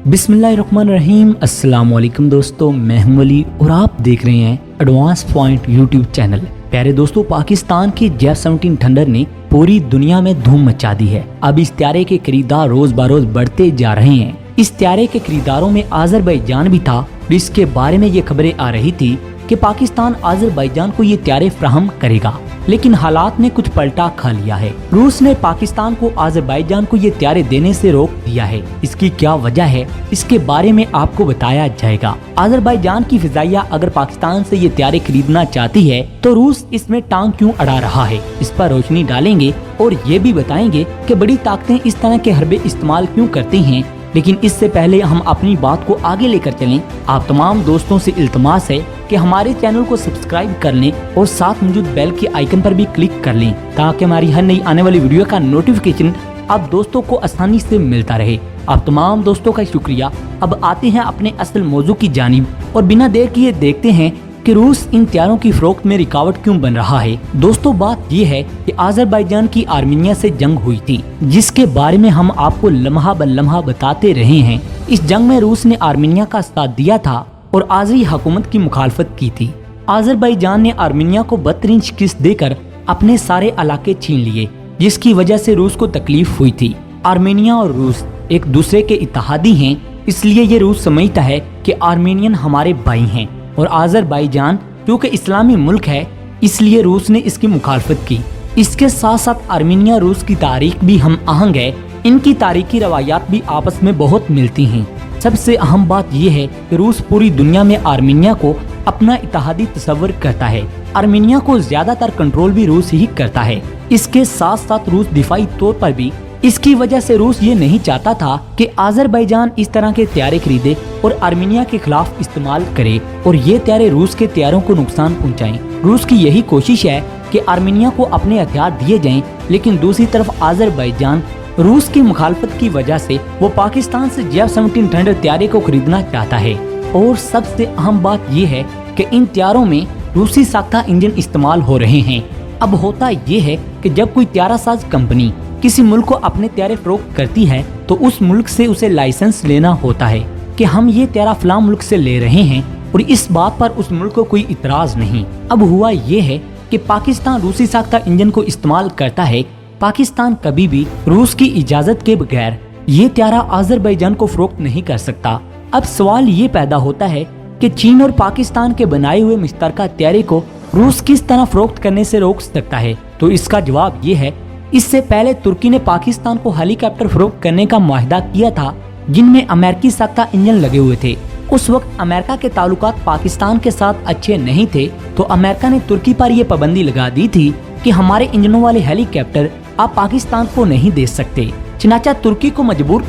बिस्मिल्लाहिर्रहमानिर्रहीम। अस्सलाम वालेकुम दोस्तों, मैं हूं अली और आप देख रहे हैं एडवांस पॉइंट यूट्यूब चैनल। प्यारे दोस्तों, पाकिस्तान के F-17 थंडर ने पूरी दुनिया में धूम मचा दी है। अब इस त्यारे के खरीदार रोज बरोज बढ़ते जा रहे हैं। इस त्यारे के खरीदारों में आज़रबाईजान भी था। इसके बारे में ये खबरें आ रही थी कि पाकिस्तान आज़रबाईजान को ये त्यारे फ्राहम करेगा, लेकिन हालात ने कुछ पलटा खा लिया है। रूस ने पाकिस्तान को आज़रबाईजान को ये त्यारे देने से रोक दिया है। इसकी क्या वजह है, इसके बारे में आपको बताया जाएगा। आज़रबाईजान की फिजाइया अगर पाकिस्तान से ये त्यारे खरीदना चाहती है तो रूस इसमें टांग क्यों अड़ा रहा है, इस पर रोशनी डालेंगे और ये भी बताएंगे कि बड़ी ताकतें इस तरह के हरबे इस्तेमाल क्यों करती हैं। लेकिन इससे पहले हम अपनी बात को आगे लेकर चलें। आप तमाम दोस्तों से इल्तमास है कि हमारे चैनल को सब्सक्राइब कर लें और साथ मौजूद बेल के आइकन पर भी क्लिक कर लें, ताकि हमारी हर नई आने वाली वीडियो का नोटिफिकेशन आप दोस्तों को आसानी से मिलता रहे। आप तमाम दोस्तों का शुक्रिया। अब आते हैं अपने असल मौजू की जानिब और बिना देर किए देखते हैं कि रूस इन त्यारों की फरोख्त में रुकावट क्यों बन रहा है। दोस्तों, बात ये है कि आज़रबाईजान की आर्मीनिया से जंग हुई थी, जिसके बारे में हम आपको लम्हा ब लम्हा बताते रहे हैं। इस जंग में रूस ने आर्मीनिया का साथ दिया था और आज़री हुकूमत की मुखालफत की थी। आज़रबाईजान ने आर्मीनिया को बदतरीन शिकस्त देकर अपने सारे इलाके छीन लिए, जिसकी वजह से रूस को तकलीफ हुई थी। आर्मीनिया और रूस एक दूसरे के इत्तेहादी हैं, इसलिए ये रूस समझता है कि आर्मीनियन हमारे भाई हैं और आज़रबाईजान क्योंकि इस्लामी मुल्क है, इसलिए रूस ने इसकी मुखालफत की। इसके साथ साथ आर्मीनिया रूस की तारीख भी हम आहंग है। इनकी तारीखी रवायात भी आपस में बहुत मिलती हैं। सबसे अहम बात यह है कि रूस पूरी दुनिया में आर्मीनिया को अपना इत्तेहादी तस्वर करता है। आर्मीनिया को ज्यादातर कंट्रोल भी रूस ही करता है। इसके साथ साथ रूस दिफाई तौर पर भी, इसकी वजह से रूस ये नहीं चाहता था कि आज़रबाईजान इस तरह के त्यारे खरीदे और आर्मीनिया के खिलाफ इस्तेमाल करे और ये त्यारे रूस के त्यारों को नुकसान पहुंचाएं। रूस की यही कोशिश है कि आर्मीनिया को अपने हथियार दिए जाएं, लेकिन दूसरी तरफ आज़रबाईजान रूस की मुखालफत की वजह से वो पाकिस्तान से F-17 थंडर त्यारे को खरीदना चाहता है। और सबसे अहम बात ये है कि इन त्यारों में रूसी साख्ता इंजन इस्तेमाल हो रहे हैं। अब होता ये है कि जब कोई त्यारा साज कंपनी किसी मुल्क को अपने त्यारे फरोख्त करती है तो उस मुल्क से उसे लाइसेंस लेना होता है कि हम ये त्यारा फलां मुल्क से ले रहे हैं और इस बात पर उस मुल्क को कोई इतराज नहीं। अब हुआ ये है कि पाकिस्तान रूसी साख्ता इंजन को इस्तेमाल करता है। पाकिस्तान कभी भी रूस की इजाजत के बगैर ये त्यारा आज़रबाईजान को फरोख्त नहीं कर सकता। अब सवाल ये पैदा होता है कि चीन और पाकिस्तान के बनाए हुए मुश्तरका त्यारे को रूस किस तरह फरोख्त करने से रोक सकता है। तो इसका जवाब ये है, इससे पहले तुर्की ने पाकिस्तान को हेलीकॉप्टर फरोख्त करने का मुआहदा किया था, जिनमें अमेरिकी साख्ता इंजन लगे हुए थे। उस वक्त अमेरिका के ताल्लुकात पाकिस्तान के साथ अच्छे नहीं थे, तो अमेरिका ने तुर्की पर यह पाबंदी लगा दी थी कि हमारे इंजनों वाले हेलीकॉप्टर आप पाकिस्तान को नहीं दे सकते। चनाचा तुर्की को मजबूर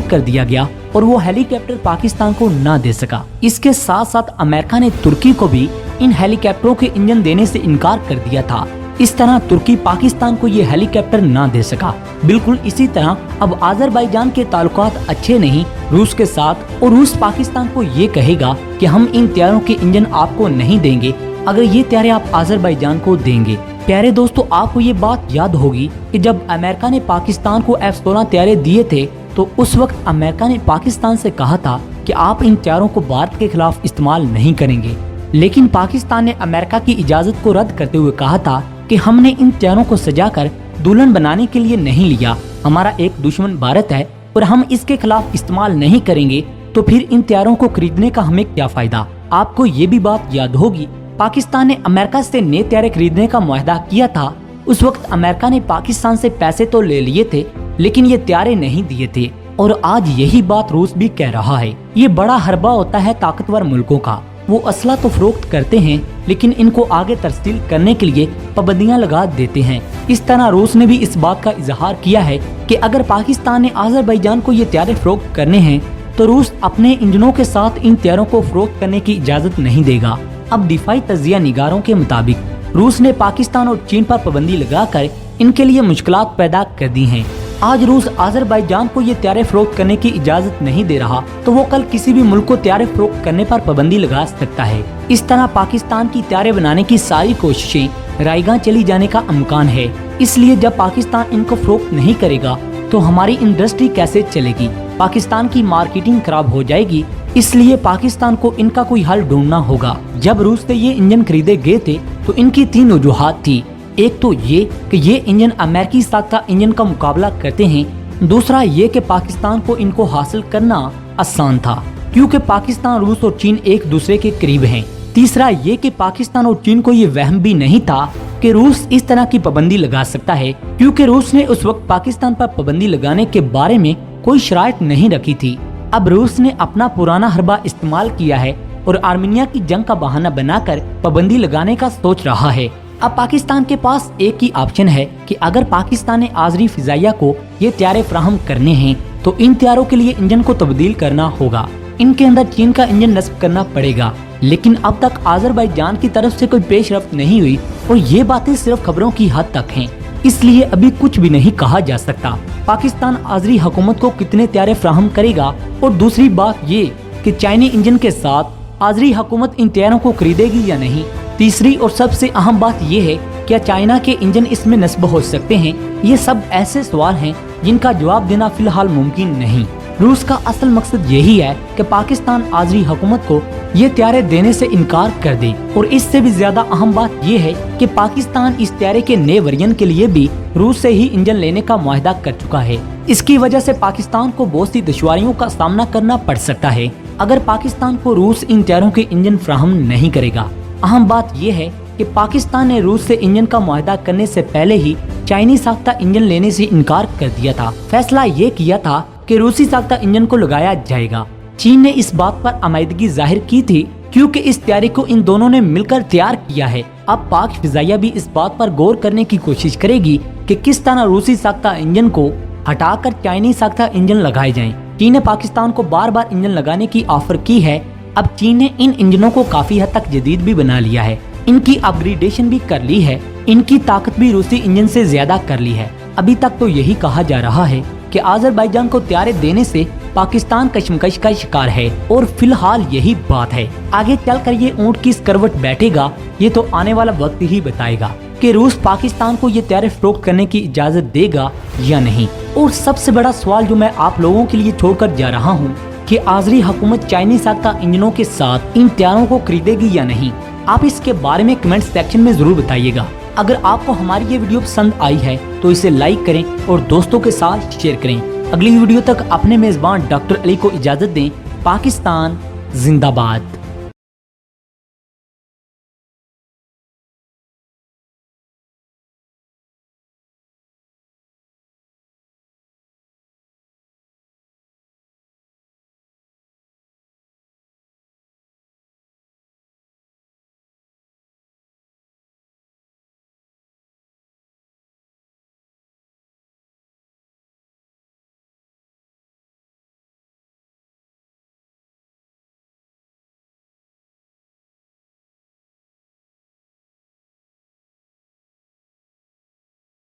कर दिया गया और वो हेलीकॉप्टर पाकिस्तान को ना दे सका। इसके साथ साथ अमेरिका ने तुर्की को भी इन हेलीकॉप्टरों के इंजन देने से इनकार कर दिया था। इस तरह तुर्की पाकिस्तान को ये हेलीकॉप्टर ना दे सका। बिल्कुल इसी तरह अब आज़रबाईजान के ताल्लुकात अच्छे नहीं रूस के साथ, और रूस पाकिस्तान को ये कहेगा कि हम इन त्यारों के इंजन आपको नहीं देंगे अगर ये त्यारे आप आज़रबाईजान को देंगे। प्यारे दोस्तों, आपको ये बात याद होगी कि जब अमेरिका ने पाकिस्तान को F-16 त्यारे दिए थे तो उस वक्त अमेरिका ने पाकिस्तान से कहा था कि आप इन त्यारों को भारत के खिलाफ इस्तेमाल नहीं करेंगे, लेकिन पाकिस्तान ने अमेरिका की इजाजत को रद्द करते हुए कहा था कि हमने इन त्यारों को सजाकर दुल्हन बनाने के लिए नहीं लिया। हमारा एक दुश्मन भारत है और हम इसके खिलाफ इस्तेमाल नहीं करेंगे, तो फिर इन त्यारों को खरीदने का हमें क्या फायदा। आपको ये भी बात याद होगी, पाकिस्तान ने अमेरिका से नए त्यारे खरीदने का मुआहदा किया था। उस वक्त अमेरिका ने पाकिस्तान से पैसे तो ले लिए थे, लेकिन ये त्यारे नहीं दिए थे। और आज यही बात रूस भी कह रहा है। ये बड़ा हरबा होता है ताकतवर मुल्कों का। वो असला तो फरोख्त करते हैं, लेकिन इनको आगे तरसील करने के लिए पाबंदियां लगा देते हैं। इस तरह रूस ने भी इस बात का इजहार किया है कि अगर पाकिस्तान ने आज़रबाईजान को ये त्यारे फरोख्त करने हैं तो रूस अपने इंजनों के साथ इन त्यारों को फरोख्त करने की इजाजत नहीं देगा। अब दिफाई तजिया निगारों के मुताबिक रूस ने पाकिस्तान और चीन पर पाबंदी लगाकर इनके लिए मुश्किलात पैदा कर दी हैं। आज रूस आज़रबाईजान को ये त्यारे फरोख्त करने की इजाजत नहीं दे रहा तो वो कल किसी भी मुल्क को त्यारे फरोख्त करने पर पाबंदी लगा सकता है। इस तरह पाकिस्तान की त्यारे बनाने की सारी कोशिशें रायगां चली जाने का इम्कान है। इसलिए जब पाकिस्तान इनको फरोख्त नहीं करेगा तो हमारी इंडस्ट्री कैसे चलेगी, पाकिस्तान की मार्केटिंग खराब हो जाएगी। इसलिए पाकिस्तान को इनका कोई हल ढूंढना होगा। जब रूस से ये इंजन खरीदे गए थे तो इनकी 3 वजूहात थी। एक तो ये कि ये इंजन अमेरिकी साख्ता इंजन का मुकाबला करते हैं, दूसरा ये कि पाकिस्तान को इनको हासिल करना आसान था क्योंकि पाकिस्तान, रूस और चीन एक दूसरे के करीब हैं। तीसरा ये कि पाकिस्तान और चीन को ये वहम भी नहीं था कि रूस इस तरह की पाबंदी लगा सकता है क्योंकि रूस ने उस वक्त पाकिस्तान पर पाबंदी लगाने के बारे में कोई शराइत नहीं रखी थी। अब रूस ने अपना पुराना हरबा इस्तेमाल किया है और आर्मीनिया की जंग का बहाना बनाकर पाबंदी लगाने का सोच रहा है। अब पाकिस्तान के पास एक ही ऑप्शन है कि अगर पाकिस्तान ने आज़री फिजाइया को ये तैयारे फराहम करने हैं तो इन तैयारों के लिए इंजन को तब्दील करना होगा। इनके अंदर चीन का इंजन नस्ब करना पड़ेगा, लेकिन अब तक आज़रबाईजान की तरफ से कोई पेशरफ्त नहीं हुई और ये बातें सिर्फ खबरों की हद तक हैं, इसलिए अभी कुछ भी नहीं कहा जा सकता। पाकिस्तान आज़री हुकूमत को कितने तैयारे फराहम करेगा, और दूसरी बात ये कि चाइनी इंजन के साथ आज़री हुकूमत इन तैयारों को खरीदेगी या नहीं। तीसरी और सबसे अहम बात ये है, क्या चाइना के इंजन इसमें नस्ब हो सकते हैं? ये सब ऐसे सवाल हैं जिनका जवाब देना फिलहाल मुमकिन नहीं। रूस का असल मकसद यही है कि पाकिस्तान आज़री हुकूमत को ये तैयारे देने से इनकार कर दे, और इससे भी ज्यादा अहम बात ये है कि पाकिस्तान इस तैयारे के नए वर्जन के लिए भी रूस से ही इंजन लेने का मुआहदा कर चुका है। इसकी वजह से पाकिस्तान को बहुत सी दुश्वारियों का सामना करना पड़ सकता है अगर पाकिस्तान को रूस इन तैयारों के इंजन फराहम नहीं करेगा। अहम बात यह है कि पाकिस्तान ने रूस से इंजन का मुआहदा करने से पहले ही चाइनीज साख्ता इंजन लेने से इनकार कर दिया था। फैसला ये किया था कि रूसी साख्ता इंजन को लगाया जाएगा। चीन ने इस बात पर आमादगी जाहिर की थी क्योंकि इस तैयारी को इन दोनों ने मिलकर तैयार किया है। अब पाक फिजाइया भी इस बात पर गौर करने की कोशिश करेगी कि किस तरह रूसी साख्ता इंजन को हटाकर चाइनीज साख्ता इंजन लगाए जाएं। चीन ने पाकिस्तान को बार बार इंजन लगाने की ऑफर की है। अब चीन ने इन इंजनों को काफी हद तक जदीद भी बना लिया है, इनकी अपग्रेडेशन भी कर ली है, इनकी ताकत भी रूसी इंजन से ज्यादा कर ली है। अभी तक तो यही कहा जा रहा है कि आज़रबाईजान को तैयारे देने से पाकिस्तान कशमकश का शिकार है, और फिलहाल यही बात है। आगे चलकर ये ऊंट किस करवट बैठेगा ये तो आने वाला वक्त ही बताएगा कि रूस पाकिस्तान को ये तैयारे फरोख्त करने की इजाजत देगा या नहीं। और सबसे बड़ा सवाल जो मैं आप लोगों के लिए छोड़कर जा रहा हूँ कि आज़री हुकूमत चाइनीज साख्ता इंजनों के साथ इन तैयारों को खरीदेगी या नहीं। आप इसके बारे में कमेंट सेक्शन में जरूर बताइएगा। अगर आपको हमारी ये वीडियो पसंद आई है तो इसे लाइक करें और दोस्तों के साथ शेयर करें। अगली वीडियो तक अपने मेजबान डॉक्टर अली को इजाजत दें। पाकिस्तान जिंदाबाद।